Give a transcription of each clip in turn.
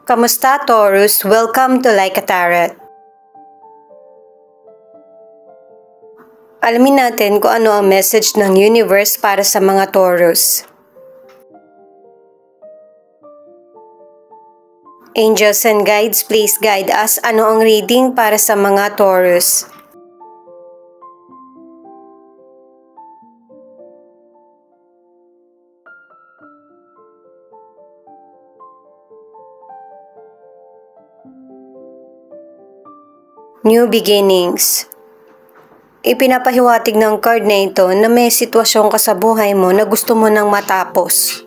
Kamusta, Taurus? Welcome to Like a Tarot. Alamin natin kung ano ang message ng universe para sa mga Taurus. Angels and guides, please guide us. Ano ang reading para sa mga Taurus? New beginnings. Ipinapahiwatig ng card na ito na may sitwasyon ka sa buhay mo na gusto mo nang matapos.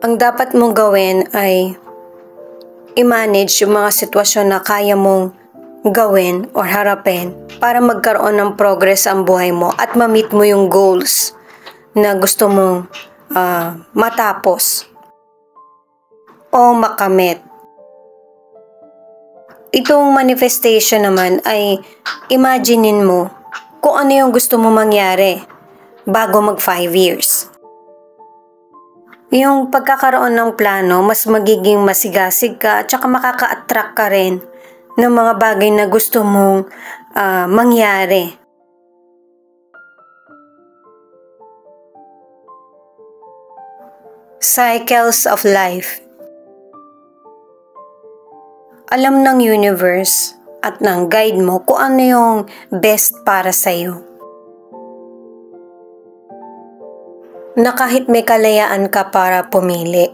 Ang dapat mong gawin ay i-manage yung mga sitwasyon na kaya mong gawin or harapin para magkaroon ng progress ang buhay mo at ma-meet mo yung goals na gusto mong matapos o makamit. Itong manifestation naman ay imaginein mo kung ano yung gusto mo mangyari bago mag 5 years. Yung pagkakaroon ng plano, mas magiging masigasig ka at saka makaka-attract ka rin ng mga bagay na gusto mong mangyari. Cycles of life. Alam ng universe at ng guide mo kung ano yung best para sa'yo. Na kahit may kalayaan ka para pumili.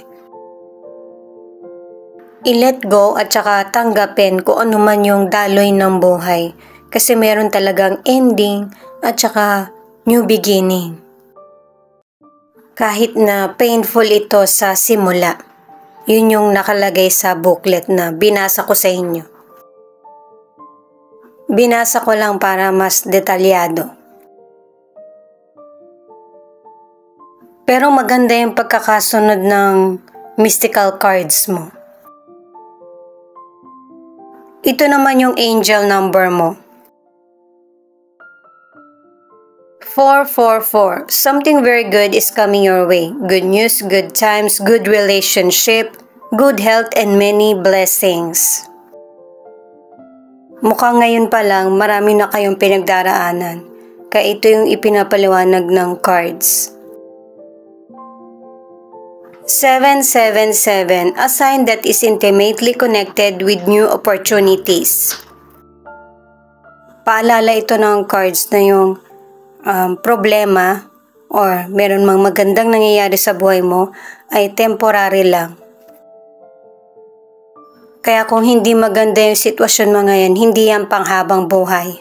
I-let go at saka tanggapin kung ano man yung daloy ng buhay. Kasi meron talagang ending at saka new beginning. Kahit na painful ito sa simula. Yun yung nakalagay sa booklet na binasa ko sa inyo. Binasa ko lang para mas detalyado. Pero maganda yung pagkakasunod ng mystical cards mo. Ito naman yung angel number mo. 444. Something very good is coming your way. Good news, good times, good relationship, good health, and many blessings. Mukhang ngayon pa lang marami na kayong pinagdaraanan. Kaya ito yung ipinapaliwanag ng cards. 777. A sign that is intimately connected with new opportunities. Paalala ito ng cards na yung problema or meron mang magandang nangyayari sa buhay mo ay temporary lang. Kaya kung hindi maganda yung sitwasyon mo ngayon, hindi yan panghabang buhay.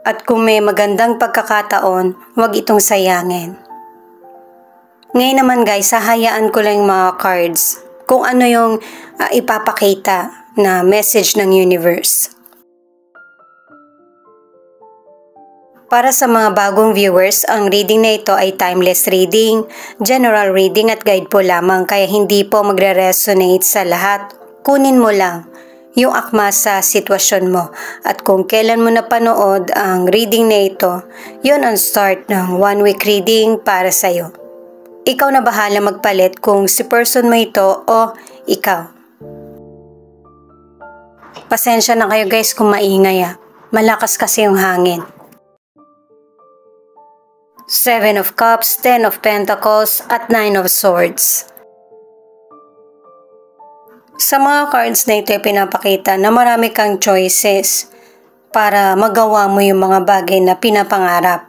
At kung may magandang pagkakataon, huwag itong sayangin. Ngayon naman guys, hahayaan ko lang yung mga cards kung ano yung ipapakita na message ng universe. Para sa mga bagong viewers, ang reading na ito ay timeless reading, general reading at guide po lamang kaya hindi po magre-resonate sa lahat. Kunin mo lang yung akma sa sitwasyon mo at kung kailan mo napanood ang reading na ito, yun ang start ng 1 week reading para sa'yo. Ikaw na bahala magpalit kung si person mo ito o ikaw. Pasensya na kayo guys kung maingay malakas kasi yung hangin. 7 of Cups, 10 of Pentacles, at 9 of Swords. Sa mga cards na ito ay pinapakita na marami kang choices para magawa mo yung mga bagay na pinapangarap.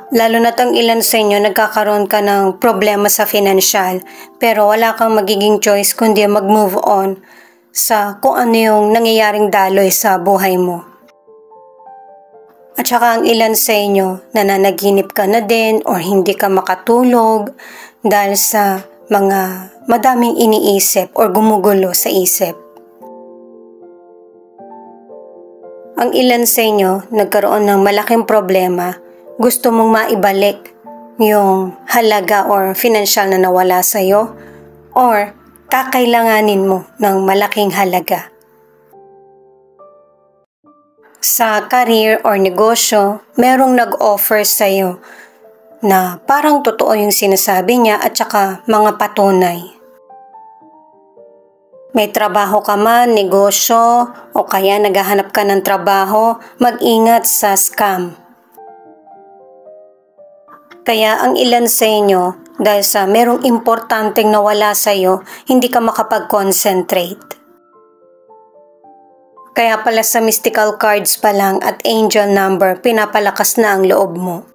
Lalo na't ang ilan sa inyo nagkakaroon ka ng problema sa financial pero wala kang magiging choice kundi mag-move on sa kung ano yung nangyayaring daloy sa buhay mo. At saka ang ilan sa inyo nananaginip ka na din or hindi ka makatulog dahil sa mga madaming iniisip or gumugulo sa isip. Ang ilan sa inyo nagkaroon ng malaking problema, gusto mong maibalik yung halaga or financial na nawala sa iyo or kakailanganin mo ng malaking halaga. Sa career or negosyo, merong nag-offer sa iyo na parang totoo yung sinasabi niya at saka mga patunay. May trabaho ka man, negosyo, o kaya naghahanap ka ng trabaho, mag-ingat sa scam. Kaya ang ilan sa inyo, dahil sa merong importanteng nawala sa iyo, hindi ka makapag-concentrate. Kaya pala sa mystical cards pa lang at angel number, pinapalakas na ang loob mo.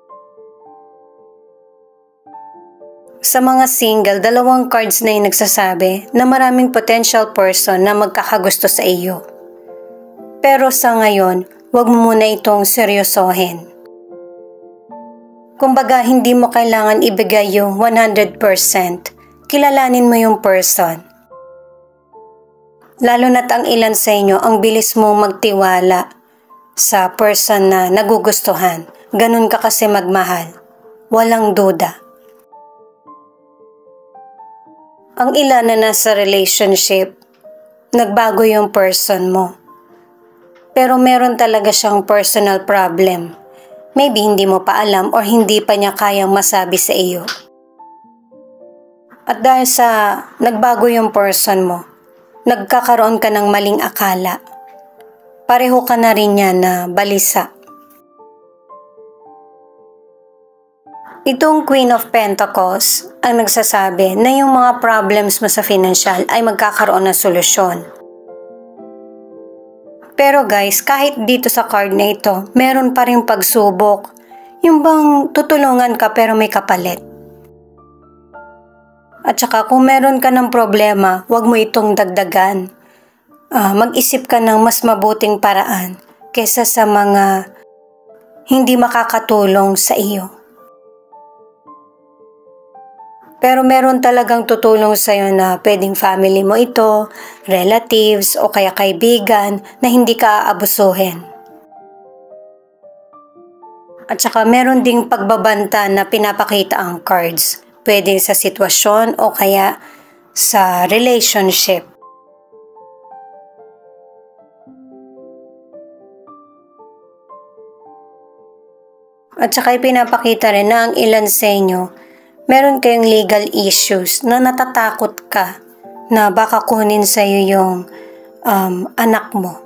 Sa mga single, 2 cards na yung nagsasabi na maraming potential person na magkakagusto sa iyo. Pero sa ngayon, huwag mo muna itong seryosohin. Kumbaga, hindi mo kailangan ibigay yung 100%. Kilalanin mo yung person. Lalo na't ang ilan sa inyo, ang bilis mong magtiwala sa person na nagugustuhan. Ganun ka kasi magmahal. Walang duda. Ang ilan na nasa relationship, nagbago yung person mo. Pero meron talaga siyang personal problem. Maybe hindi mo pa alam or hindi pa niya kayang masabi sa iyo. At dahil sa nagbago yung person mo, nagkakaroon ka ng maling akala. Pareho ka na rin niya na balisa. Itong Queen of Pentacles ang nagsasabi na yung mga problems mo sa financial ay magkakaroon ng solusyon. Pero guys, kahit dito sa card na ito, meron pa rin pagsubok. Yung bang tutulungan ka pero may kapalit. At saka kung meron ka ng problema, huwag mo itong dagdagan. Mag-isip ka ng mas mabuting paraan kesa sa mga hindi makakatulong sa iyo. Pero meron talagang tutulong sa'yo na pwedeng family mo ito, relatives o kaya kaibigan na hindi ka aabusuhin. At saka meron ding pagbabanta na pinapakita ang cards. Pwedeng sa sitwasyon o kaya sa relationship. At saka pinapakita rin na ang ilan sa inyo, meron kayong legal issues na natatakot ka na baka kunin sa iyo yung anak mo.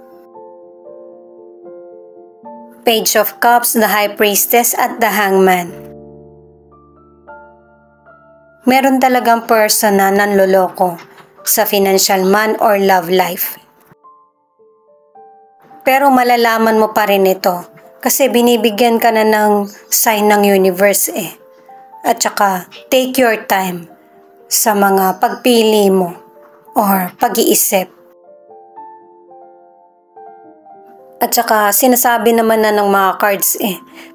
Page of Cups, the High Priestess at the Hangman. Meron talagang person na nanloloko sa financial man or love life. Pero malalaman mo pa rin ito kasi binibigyan ka na ng sign ng universe eh. At saka, take your time sa mga pagpili mo or pag-iisip. At saka, sinasabi naman na ng mga cards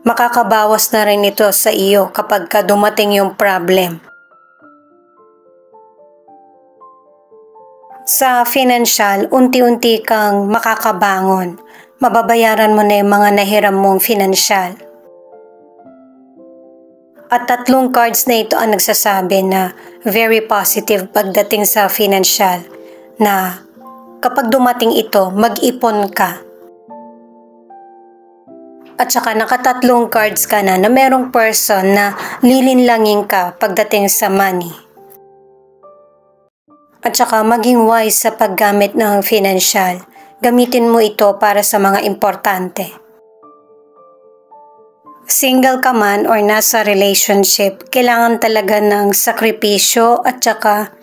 makakabawas na rin ito sa iyo kapag dumating yung problem. Sa financial, unti-unti kang makakabangon. Mababayaran mo na yung mga nahiram mong financial. At 3 cards na ito ang nagsasabi na very positive pagdating sa financial na kapag dumating ito, mag-ipon ka. At saka 3 cards ka na merong person na lilinlangin ka pagdating sa money. At saka maging wise sa paggamit ng financial. Gamitin mo ito para sa mga importante. Single ka man or nasa relationship, kailangan talaga ng sakripisyo at saka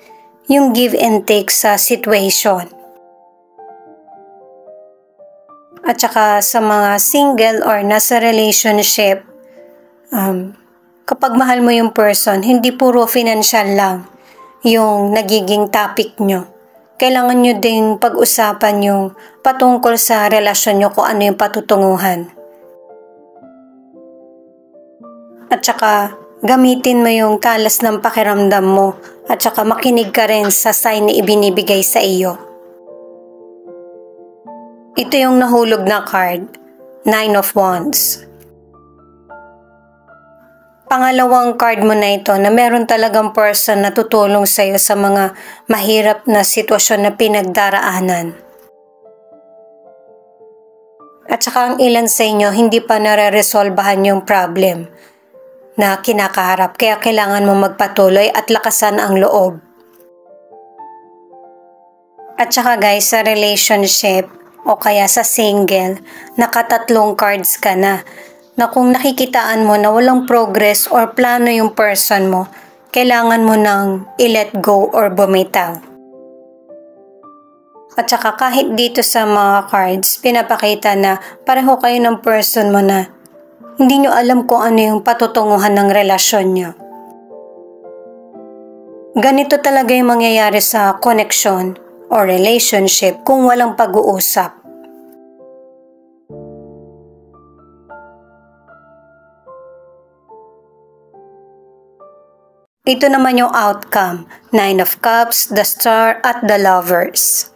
yung give and take sa situation. At saka sa mga single or nasa relationship, kapag mahal mo yung person, hindi puro financial lang yung nagiging topic nyo. Kailangan nyo ding pag-usapan yung patungkol sa relasyon nyo kung ano yung patutunguhan. At saka, gamitin mo yung talas ng pakiramdam mo at saka makinig ka rin sa sign na ibinibigay sa iyo. Ito yung nahulog na card, 9 of Wands. Pangalawang card mo na ito na meron talagang person na tutulong sa iyo sa mga mahirap na sitwasyon na pinagdaraanan. At saka ang ilan sa inyo hindi pa nare-resolbahan yung problem. na kinakaharap, kaya kailangan mo magpatuloy at lakasan ang loob. At saka guys, sa relationship o kaya sa single, nakatatlong cards ka na kung nakikitaan mo na walang progress or plano yung person mo, kailangan mo nang i-let go or bumitaw. At saka kahit dito sa mga cards, pinapakita na pareho kayo ng person mo na hindi nyo alam kung ano yung patutunguhan ng relasyon nyo. Ganito talaga yung mangyayari sa connection o relationship kung walang pag-uusap. Ito naman yung outcome, 9 of Cups, the Star, at the Lovers.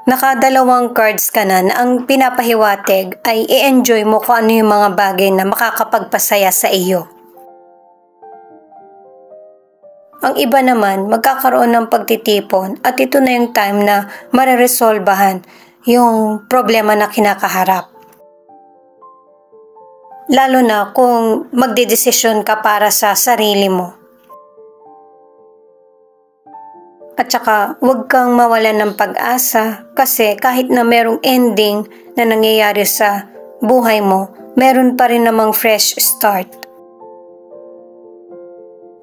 Nakadalawang cards ka na ang pinapahiwatig ay i-enjoy mo kung ano yung mga bagay na makakapagpasaya sa iyo. Ang iba naman, magkakaroon ng pagtitipon at ito na yung time na mareresolbahan yung problema na kinakaharap. Lalo na kung magdedesisyon ka para sa sarili mo. At saka, huwag kang mawalan ng pag-asa kasi kahit na merong ending na nangyayari sa buhay mo, meron pa rin namang fresh start.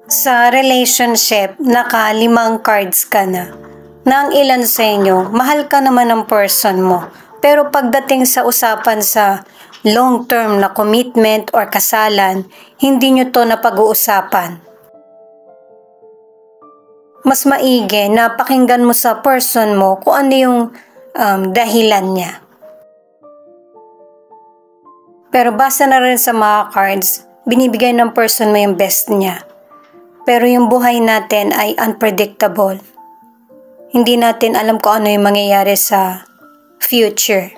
Sa relationship, naka-5 cards ka na ang ilan sa inyo, mahal ka naman ng person mo. Pero pagdating sa usapan sa long-term na commitment or kasalan, hindi nyo to napag-uusapan. Mas maigi na pakinggan mo sa person mo kung ano yung dahilan niya. Pero base na rin sa mga cards, binibigay ng person mo yung best niya. Pero yung buhay natin ay unpredictable. Hindi natin alam kung ano yung mangyayari sa future.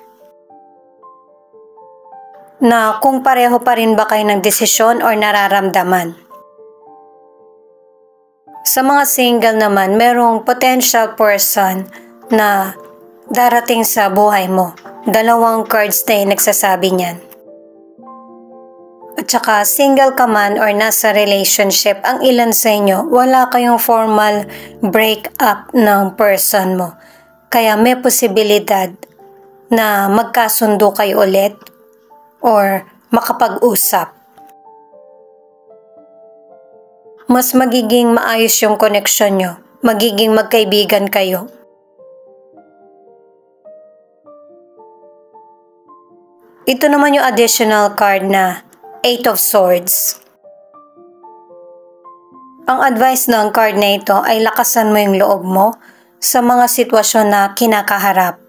Na kung pareho pa rin ba kayo ng desisyon or nararamdaman. Sa mga single naman, merong potential person na darating sa buhay mo. 2 cards na yung nagsasabi niyan. At saka single ka man or nasa relationship, ang ilan sa inyo, wala kayong formal break-up ng person mo. Kaya may posibilidad na magkasundo kayo ulit or makapag-usap. Mas magiging maayos yung connection nyo. Magiging magkaibigan kayo. Ito naman yung additional card na 8 of Swords. Ang advice ng card na ito ay lakasan mo yung loob mo sa mga sitwasyon na kinakaharap.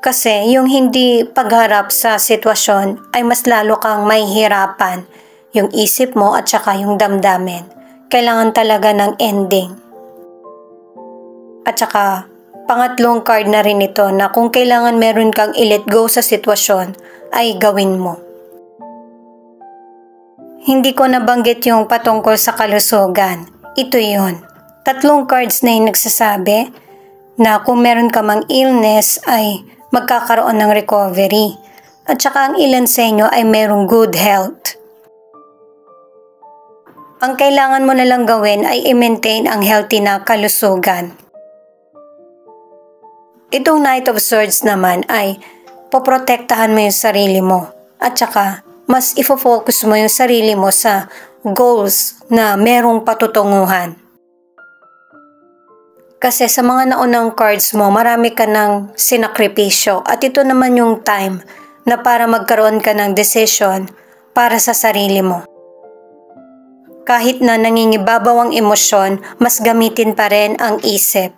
Kasi yung hindi pagharap sa sitwasyon ay mas lalo kang mahihirapan yung isip mo at saka yung damdamin. Kailangan talaga ng ending. At saka pangatlong card na rin ito na kung kailangan meron kang i-let go sa sitwasyon ay gawin mo. Hindi ko nabanggit yung patungkol sa kalusugan. Ito yun. 3 cards na yung nagsasabi na kung meron ka mang illness ay magkakaroon ng recovery. At saka ang ilan sa inyo ay merong good health. Ang kailangan mo na lang gawin ay i-maintain ang healthy na kalusugan. Itong Knight of Swords naman ay poprotektahan mo yung sarili mo. At saka mas ifo-focus mo yung sarili mo sa goals na merong patutunguhan. Kasi sa mga naunang cards mo, marami ka ng sinakripisyo at ito naman yung time na para magkaroon ka ng decision para sa sarili mo. Kahit na nangingibabaw ang emosyon, mas gamitin pa rin ang isip.